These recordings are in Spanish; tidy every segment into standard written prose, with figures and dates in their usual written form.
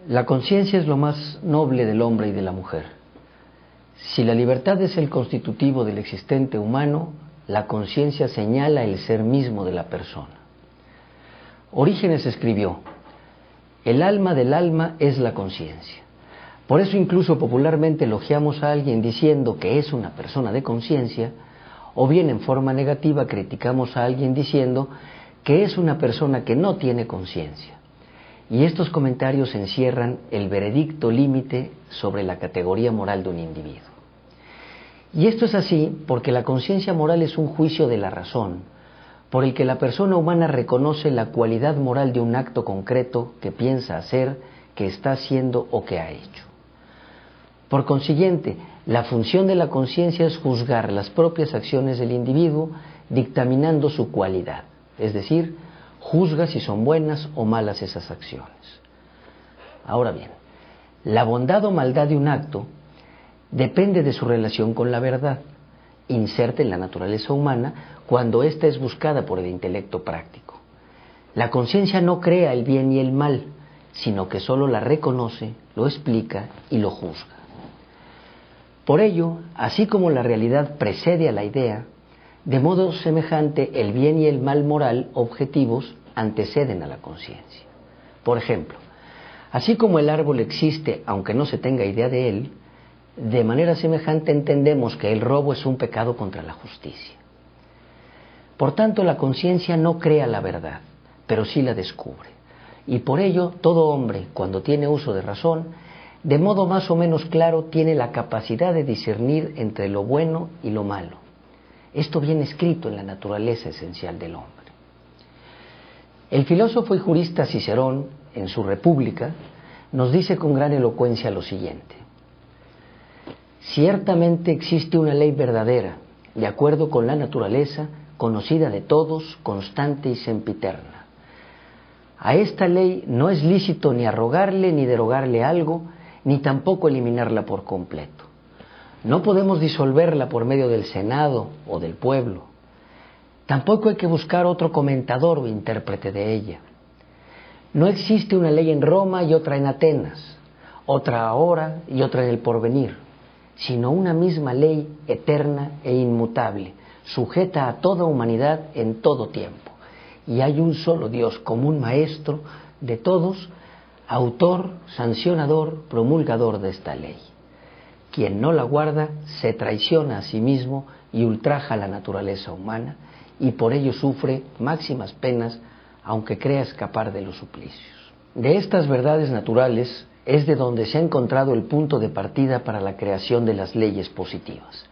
La conciencia es lo más noble del hombre y de la mujer. Si la libertad es el constitutivo del existente humano, la conciencia señala el ser mismo de la persona. Orígenes escribió: el alma del alma es la conciencia. Por eso incluso popularmente elogiamos a alguien diciendo que es una persona de conciencia, o bien en forma negativa criticamos a alguien diciendo que es una persona que no tiene conciencia. Y estos comentarios encierran el veredicto límite sobre la categoría moral de un individuo. Y esto es así porque la conciencia moral es un juicio de la razón, por el que la persona humana reconoce la cualidad moral de un acto concreto que piensa hacer, que está haciendo o que ha hecho. Por consiguiente, la función de la conciencia es juzgar las propias acciones del individuo dictaminando su cualidad, es decir, juzga si son buenas o malas esas acciones. Ahora bien, la bondad o maldad de un acto depende de su relación con la verdad, inserta en la naturaleza humana cuando ésta es buscada por el intelecto práctico. La conciencia no crea el bien y el mal, sino que solo la reconoce, lo explica y lo juzga. Por ello, así como la realidad precede a la idea, de modo semejante el bien y el mal moral objetivos anteceden a la conciencia. Por ejemplo, así como el árbol existe aunque no se tenga idea de él, de manera semejante entendemos que el robo es un pecado contra la justicia. Por tanto, la conciencia no crea la verdad, pero sí la descubre. Y por ello, todo hombre, cuando tiene uso de razón, de modo más o menos claro, tiene la capacidad de discernir entre lo bueno y lo malo. Esto viene escrito en la naturaleza esencial del hombre. El filósofo y jurista Cicerón, en su República, nos dice con gran elocuencia lo siguiente: ciertamente existe una ley verdadera, de acuerdo con la naturaleza, conocida de todos, constante y sempiterna. A esta ley no es lícito ni arrogarle ni derogarle algo, ni tampoco eliminarla por completo. No podemos disolverla por medio del Senado o del pueblo. Tampoco hay que buscar otro comentador o intérprete de ella. No existe una ley en Roma y otra en Atenas, otra ahora y otra en el porvenir, sino una misma ley eterna e inmutable, sujeta a toda humanidad en todo tiempo. Y hay un solo Dios común maestro de todos, autor, sancionador, promulgador de esta ley. Quien no la guarda se traiciona a sí mismo y ultraja la naturaleza humana, y por ello sufre máximas penas, aunque crea escapar de los suplicios. De estas verdades naturales es de donde se ha encontrado el punto de partida para la creación de las leyes positivas.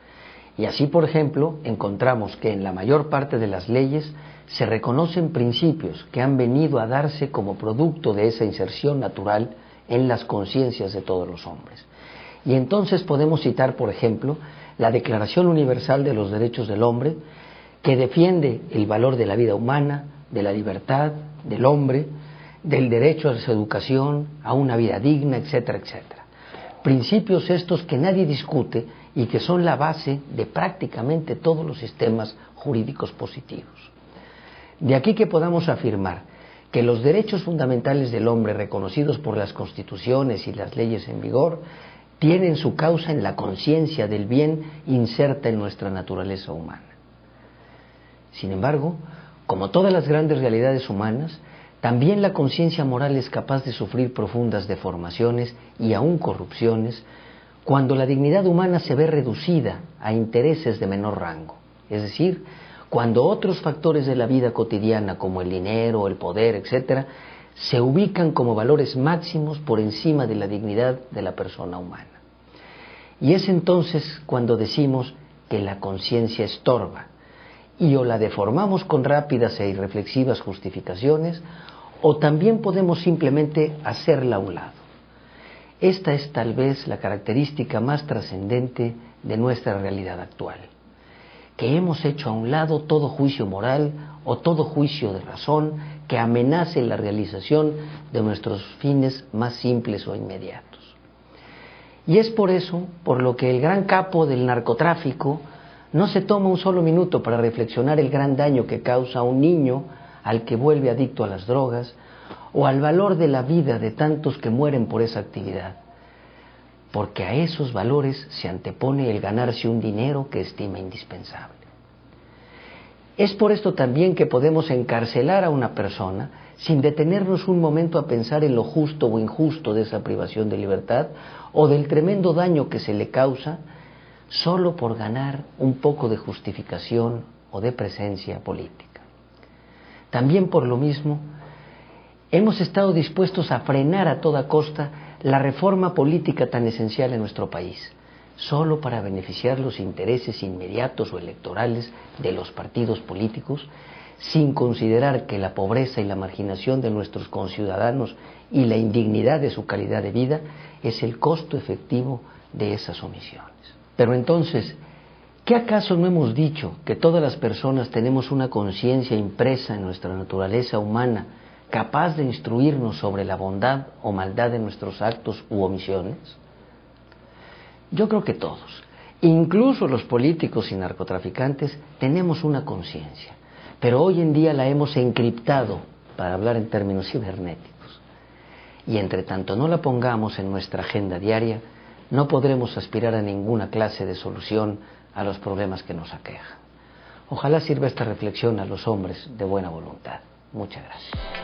Y así, por ejemplo, encontramos que en la mayor parte de las leyes se reconocen principios que han venido a darse como producto de esa inserción natural en las conciencias de todos los hombres. Y entonces podemos citar, por ejemplo, la Declaración Universal de los Derechos del Hombre, que defiende el valor de la vida humana, de la libertad, del hombre, del derecho a su educación, a una vida digna, etcétera, etcétera. Principios estos que nadie discute y que son la base de prácticamente todos los sistemas jurídicos positivos. De aquí que podamos afirmar que los derechos fundamentales del hombre reconocidos por las constituciones y las leyes en vigor tienen su causa en la conciencia del bien inserta en nuestra naturaleza humana. Sin embargo, como todas las grandes realidades humanas, también la conciencia moral es capaz de sufrir profundas deformaciones y aún corrupciones cuando la dignidad humana se ve reducida a intereses de menor rango, es decir, cuando otros factores de la vida cotidiana como el dinero, el poder, etcétera, se ubican como valores máximos por encima de la dignidad de la persona humana. Y es entonces cuando decimos que la conciencia estorba, y o la deformamos con rápidas e irreflexivas justificaciones, o también podemos simplemente hacerla a un lado. Esta es tal vez la característica más trascendente de nuestra realidad actual, que hemos hecho a un lado todo juicio moral o todo juicio de razón que amenace la realización de nuestros fines más simples o inmediatos. Y es por eso por lo que el gran capo del narcotráfico no se toma un solo minuto para reflexionar el gran daño que causa a un niño al que vuelve adicto a las drogas, o al valor de la vida de tantos que mueren por esa actividad, porque a esos valores se antepone el ganarse un dinero que estima indispensable. Es por esto también que podemos encarcelar a una persona sin detenernos un momento a pensar en lo justo o injusto de esa privación de libertad o del tremendo daño que se le causa solo por ganar un poco de justificación o de presencia política. También por lo mismo, hemos estado dispuestos a frenar a toda costa la reforma política tan esencial en nuestro país, solo para beneficiar los intereses inmediatos o electorales de los partidos políticos, sin considerar que la pobreza y la marginación de nuestros conciudadanos y la indignidad de su calidad de vida es el costo efectivo de esas omisiones. Pero entonces, ¿qué acaso no hemos dicho que todas las personas tenemos una conciencia impresa en nuestra naturaleza humana, capaz de instruirnos sobre la bondad o maldad de nuestros actos u omisiones? Yo creo que todos, incluso los políticos y narcotraficantes, tenemos una conciencia, pero hoy en día la hemos encriptado, para hablar en términos cibernéticos. Y entre tanto no la pongamos en nuestra agenda diaria, no podremos aspirar a ninguna clase de solución a los problemas que nos aquejan. Ojalá sirva esta reflexión a los hombres de buena voluntad. Muchas gracias.